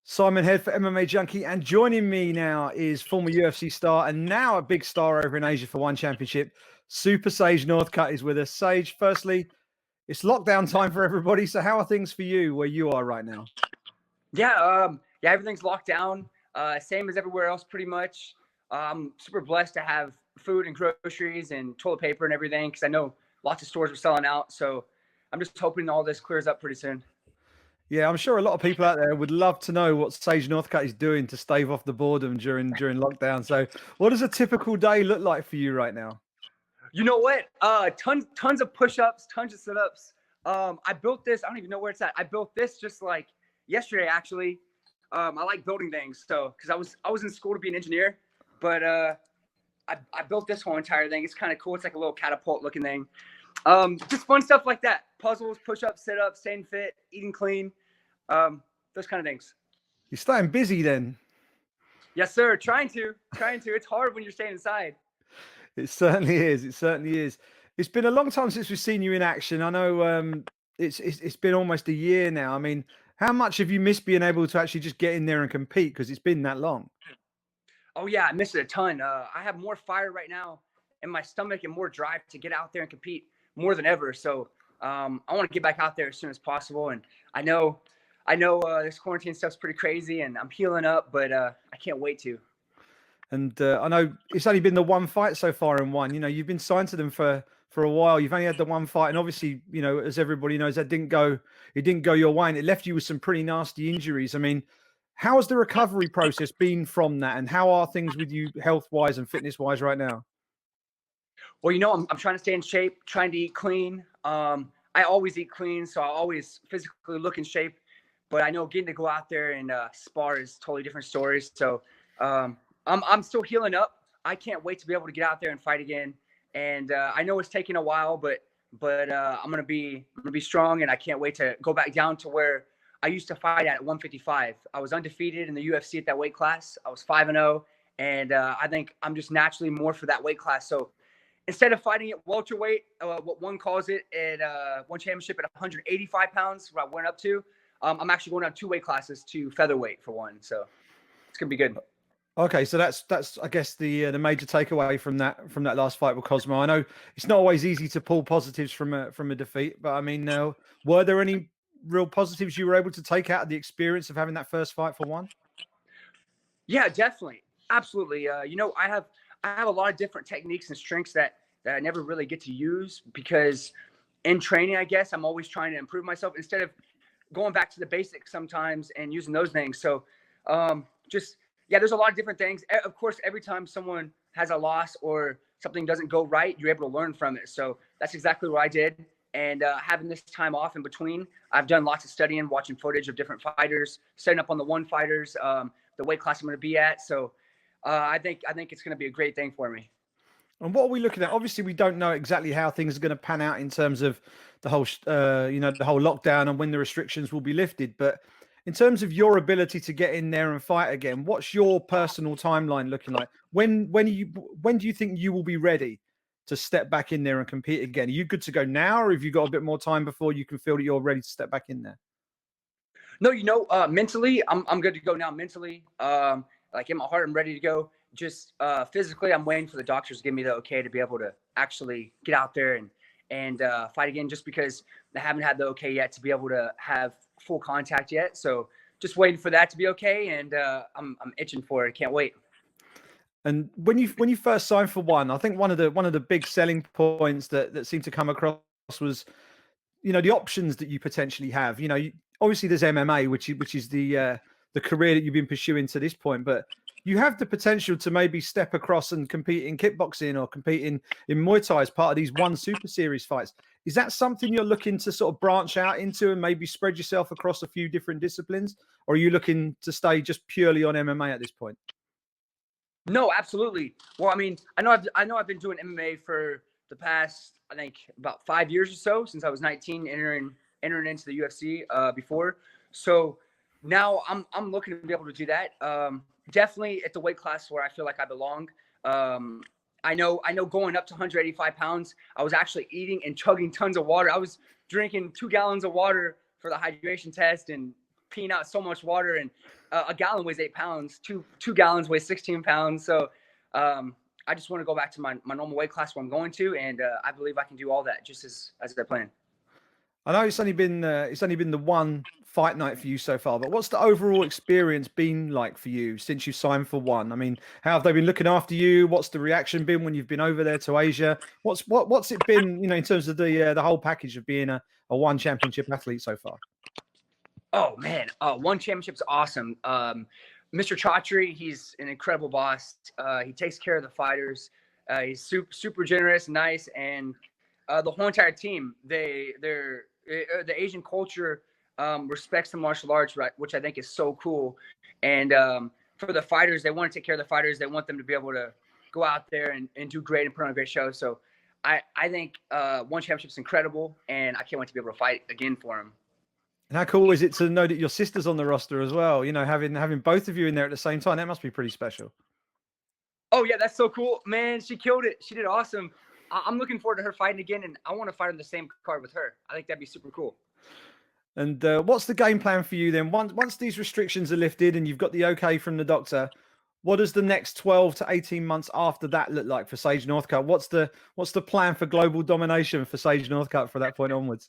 Simon Head for MMA Junkie, and joining me now is former UFC star and now a big star over in Asia for One Championship. Super Sage Northcutt is with us. Sage, firstly, it's lockdown time for everybody. So how are things for you where you are right now? Yeah, everything's locked down. Same as everywhere else, pretty much. I'm super blessed to have food and groceries and toilet paper and everything because I know lots of stores are selling out. So I'm just hoping all this clears up pretty soon. Yeah, I'm sure a lot of people out there would love to know what Sage Northcutt is doing to stave off the boredom during lockdown. So what does a typical day look like for you right now? You know what? Tons of push-ups, tons of sit-ups. I built this. I don't even know where it's at. I built this just like yesterday, actually. I like building things, so because I was in school to be an engineer, but I built this whole entire thing. It's kind of cool. It's like a little catapult looking thing. Just fun stuff like that. Puzzles, push-ups, sit-ups, staying fit, eating clean, those kind of things. You're staying busy then. Yes, sir. Trying to. It's hard when you're staying inside. It certainly is. It certainly is. It's been a long time since we've seen you in action. I know it's been almost a year now. I mean, how much have you missed being able to actually just get in there and compete because it's been that long? Oh yeah, I miss it a ton. I have more fire right now in my stomach and more drive to get out there and compete more than ever. So I want to get back out there as soon as possible. And I know this quarantine stuff's pretty crazy, and I'm healing up, but I can't wait to. And I know it's only been the one fight so far in one. You know, you've been signed to them for a while. You've only had the one fight, and obviously, you know, as everybody knows, it didn't go your way, and it left you with some pretty nasty injuries. I mean, how has the recovery process been from that, and how are things with you health wise and fitness wise right now? Well, you know, I'm trying to stay in shape, trying to eat clean. I always eat clean, so I always physically look in shape. But I know getting to go out there and spar is totally different stories. So I'm still healing up. I can't wait to be able to get out there and fight again. And I know it's taking a while, but I'm gonna be strong, and I can't wait to go back down to where I used to fight at 155. I was undefeated in the UFC at that weight class. I was 5-0, and I think I'm just naturally more for that weight class. So instead of fighting at welterweight, what one calls it at One Championship at 185 pounds, where I went up to, I'm actually going down 2 weight classes to featherweight for one. So it's gonna be good. Okay, so that's I guess the major takeaway from that last fight with Cosmo. I know it's not always easy to pull positives from a defeat, but I mean, were there any real positives you were able to take out of the experience of having that first fight for one? Yeah, definitely, absolutely. You know, I have a lot of different techniques and strengths that I never really get to use because in training, I guess I'm always trying to improve myself instead of going back to the basics sometimes and using those things. So just yeah, there's a lot of different things. Of course, every time someone has a loss or something doesn't go right, you're able to learn from it. So that's exactly what I did. And having this time off in between, I've done lots of studying, watching footage of different fighters, setting up on the one fighters, the weight class I'm going to be at. So I think it's going to be a great thing for me. And what are we looking at? Obviously, we don't know exactly how things are going to pan out in terms of the whole, the whole lockdown and when the restrictions will be lifted. But in terms of your ability to get in there and fight again, what's your personal timeline looking like? When do you think you will be ready to step back in there and compete again? Are you good to go now, or have you got a bit more time before you can feel that you're ready to step back in there? No, you know, mentally, I'm good to go now. Mentally, like in my heart, I'm ready to go. Just physically, I'm waiting for the doctors to give me the okay to be able to actually get out there and fight again. Just because I haven't had the okay yet to be able to have full contact yet. So just waiting for that to be okay, and I'm itching for it. Can't wait. And when you first signed for one, I think one of the big selling points that seemed to come across was, you know, the options that you potentially have. You know, obviously there's MMA, which is the career that you've been pursuing to this point, but you have the potential to maybe step across and compete in kickboxing or compete in Muay Thai as part of these one Super Series fights. Is that something you're looking to sort of branch out into and maybe spread yourself across a few different disciplines, or are you looking to stay just purely on MMA at this point? No, absolutely. Well, I mean, I know I've been doing MMA for the past, I think, about 5 years or so, since I was 19, entering into the UFC before. So now I'm looking to be able to do that. Definitely at the weight class where I feel like I belong. I know going up to 185 pounds, I was actually eating and chugging tons of water. I was drinking 2 gallons of water for the hydration test and peeing out so much water, and a gallon weighs 8 pounds. Two gallons weighs 16 pounds. So I just want to go back to my normal weight class where I'm going to, and I believe I can do all that just as I plan. I know it's only been the one fight night for you so far, but what's the overall experience been like for you since you signed for One? I mean, how have they been looking after you? What's the reaction been when you've been over there to Asia? What's it been, in terms of the whole package of being a One championship athlete so far? Oh man, One championship's awesome. Mr. Chaudhry, he's an incredible boss. He takes care of the fighters. He's super generous, nice, and the whole entire team. The Asian culture respects the martial arts, right, which I think is so cool. And for the fighters, they want to take care of the fighters. They want them to be able to go out there and do great and put on a great show. So I think One championship's incredible, and I can't wait to be able to fight again for him. And how cool is it to know that your sister's on the roster as well? Having both of you in there at the same time, that must be pretty special. Oh yeah, that's so cool, man. She killed it. She did awesome. I'm looking forward to her fighting again, and I want to fight on the same card with her. I think that'd be super cool. And what's the game plan for you then? Once these restrictions are lifted and you've got the okay from the doctor, what does the next 12 to 18 months after that look like for Sage Northcutt? What's the plan for global domination for Sage Northcutt from that point onwards?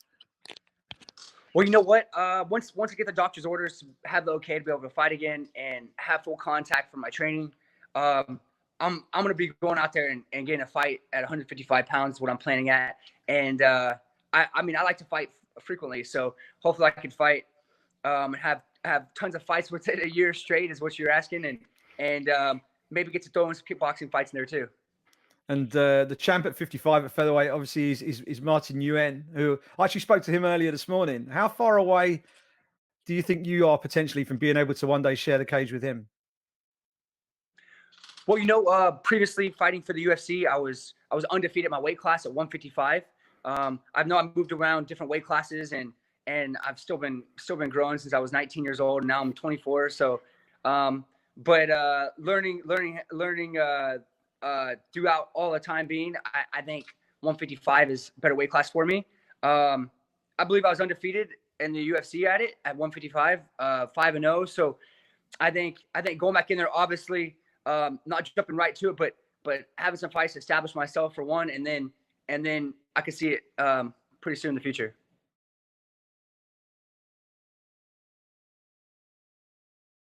Well, you know what? Once I get the doctor's orders, have the okay to be able to fight again and have full contact for my training, I'm gonna be going out there and getting a fight at 155 pounds, what I'm planning at. And I like to fight frequently, so hopefully I can fight and have tons of fights within a year straight, is what you're asking, and maybe get to throw in some kickboxing fights in there too. And the champ at 55 at featherweight obviously is Martin Nguyen, who I actually spoke to him earlier this morning. How far away do you think you are potentially from being able to one day share the cage with him? Well, previously fighting for the UFC, I was undefeated at my weight class at 155. I've moved around different weight classes, and I've still been growing since I was 19 years old. And now I'm 24. So, but learning throughout all the time being, I think 155 is a better weight class for me. I believe I was undefeated in the UFC at 155, 5-0. So I think going back in there, obviously, not jumping right to it, but having some fights to establish myself for one, and then I could see it pretty soon in the future.